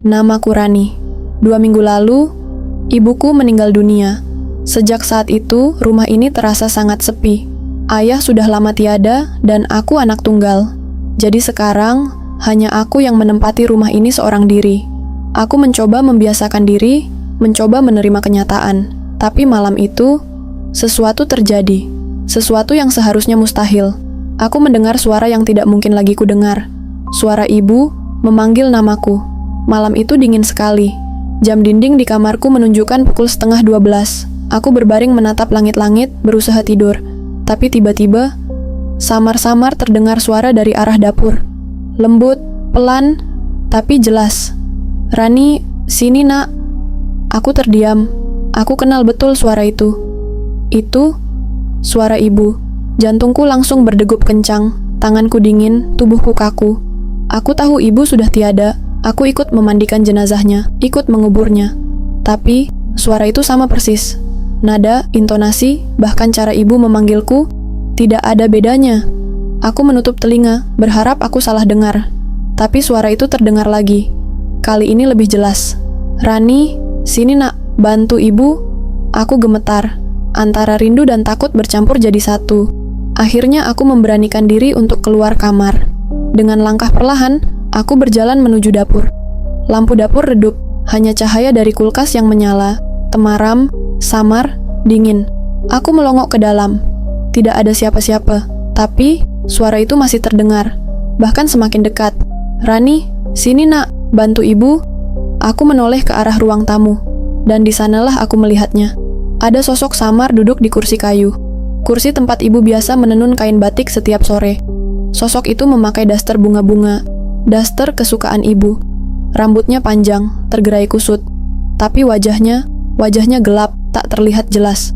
Namaku Rani. 2 minggu lalu, ibuku meninggal dunia. Sejak saat itu, rumah ini terasa sangat sepi. Ayah sudah lama tiada dan aku anak tunggal. Jadi sekarang, hanya aku yang menempati rumah ini seorang diri. Aku mencoba membiasakan diri, mencoba menerima kenyataan. Tapi malam itu, sesuatu terjadi. Sesuatu yang seharusnya mustahil. Aku mendengar suara yang tidak mungkin lagi kudengar. Suara ibu memanggil namaku. Malam itu dingin sekali. Jam dinding di kamarku menunjukkan pukul 11:30. Aku berbaring menatap langit-langit, berusaha tidur. Tapi tiba-tiba, samar-samar terdengar suara dari arah dapur. Lembut, pelan, tapi jelas. "Rani, sini nak." Aku terdiam. Aku kenal betul suara itu. Itu suara ibu. Jantungku langsung berdegup kencang. Tanganku dingin, tubuhku kaku. Aku tahu ibu sudah tiada. Aku ikut memandikan jenazahnya, ikut menguburnya. Tapi, suara itu sama persis. Nada, intonasi, bahkan cara ibu memanggilku, tidak ada bedanya. Aku menutup telinga, berharap aku salah dengar. Tapi suara itu terdengar lagi. Kali ini lebih jelas. "Rani, sini nak, bantu ibu." Aku gemetar. Antara rindu dan takut bercampur jadi satu. Akhirnya aku memberanikan diri untuk keluar kamar. Dengan langkah perlahan, aku berjalan menuju dapur. Lampu dapur redup, hanya cahaya dari kulkas yang menyala, temaram, samar, dingin. Aku melongok ke dalam. Tidak ada siapa-siapa, tapi suara itu masih terdengar, bahkan semakin dekat. "Rani, sini nak, bantu ibu." Aku menoleh ke arah ruang tamu, dan di sanalah aku melihatnya. Ada sosok samar duduk di kursi kayu. Kursi tempat ibu biasa menenun kain batik setiap sore. Sosok itu memakai daster bunga-bunga, daster kesukaan ibu. Rambutnya panjang, tergerai kusut. Tapi wajahnya gelap, tak terlihat jelas.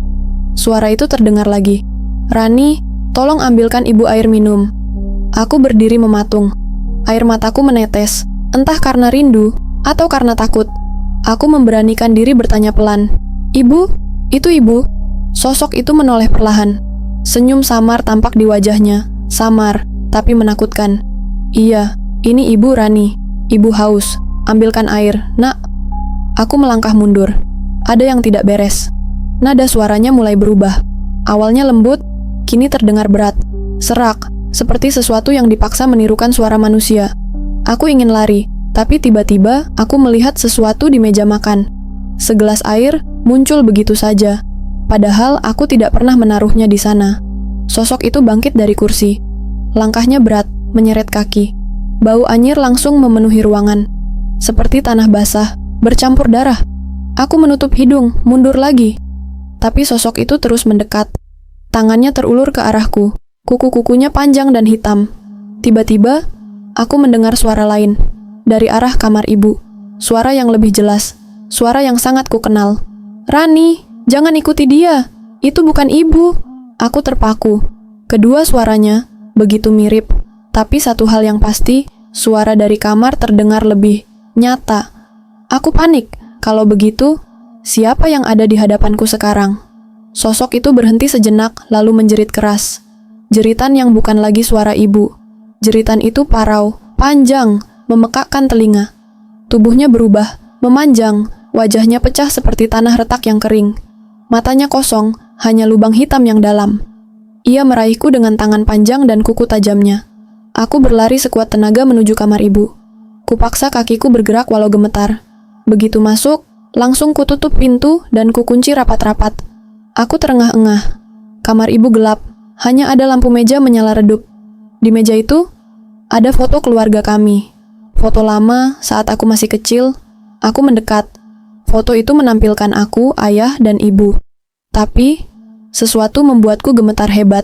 Suara itu terdengar lagi. "Rani, tolong ambilkan ibu air minum." Aku berdiri mematung. Air mataku menetes, entah karena rindu atau karena takut. Aku memberanikan diri bertanya pelan, "Ibu? Itu ibu?" Sosok itu menoleh perlahan. Senyum samar tampak di wajahnya, samar, tapi menakutkan. "Iya, ini ibu Rani. Ibu haus. Ambilkan air, nak." Aku melangkah mundur. Ada yang tidak beres. Nada suaranya mulai berubah. Awalnya lembut, kini terdengar berat. Serak, seperti sesuatu yang dipaksa menirukan suara manusia. Aku ingin lari, tapi tiba-tiba aku melihat sesuatu di meja makan. Segelas air muncul begitu saja. Padahal aku tidak pernah menaruhnya di sana. Sosok itu bangkit dari kursi. Langkahnya berat, menyeret kaki. Bau anyir langsung memenuhi ruangan. Seperti tanah basah, bercampur darah. Aku menutup hidung, mundur lagi. Tapi sosok itu terus mendekat. Tangannya terulur ke arahku. Kuku-kukunya panjang dan hitam. Tiba-tiba, aku mendengar suara lain. Dari arah kamar ibu. Suara yang lebih jelas. Suara yang sangat kukenal. "Rani, jangan ikuti dia. Itu bukan ibu." Aku terpaku. Kedua suaranya begitu mirip. Tapi satu hal yang pasti, suara dari kamar terdengar lebih nyata. Aku panik. Kalau begitu, siapa yang ada di hadapanku sekarang? Sosok itu berhenti sejenak, lalu menjerit keras. Jeritan yang bukan lagi suara ibu. Jeritan itu parau, panjang, memekakkan telinga. Tubuhnya berubah, memanjang, wajahnya pecah seperti tanah retak yang kering. Matanya kosong, hanya lubang hitam yang dalam. Ia meraihku dengan tangan panjang dan kuku tajamnya. Aku berlari sekuat tenaga menuju kamar ibu. Kupaksa kakiku bergerak walau gemetar. Begitu masuk, langsung kututup pintu dan kukunci rapat-rapat. Aku terengah-engah. Kamar ibu gelap, hanya ada lampu meja menyala redup. Di meja itu, ada foto keluarga kami. Foto lama saat aku masih kecil. Aku mendekat. Foto itu menampilkan aku, ayah, dan ibu. Tapi, sesuatu membuatku gemetar hebat.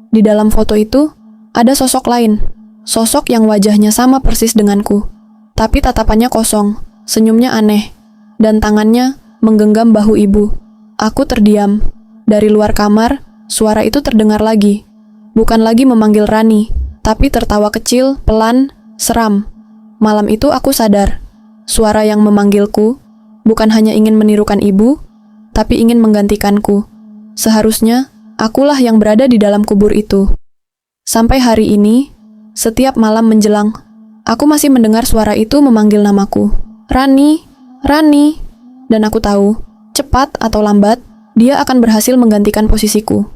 Di dalam foto itu, ada sosok lain. Sosok yang wajahnya sama persis denganku. Tapi tatapannya kosong, senyumnya aneh, dan tangannya menggenggam bahu ibu. Aku terdiam. Dari luar kamar, suara itu terdengar lagi. Bukan lagi memanggil Rani, tapi tertawa kecil, pelan, seram. Malam itu aku sadar, suara yang memanggilku bukan hanya ingin menirukan ibu, tapi ingin menggantikanku. Seharusnya, akulah yang berada di dalam kubur itu. Sampai hari ini, setiap malam menjelang, aku masih mendengar suara itu memanggil namaku. Rani, Rani. Dan aku tahu, cepat atau lambat, dia akan berhasil menggantikan posisiku.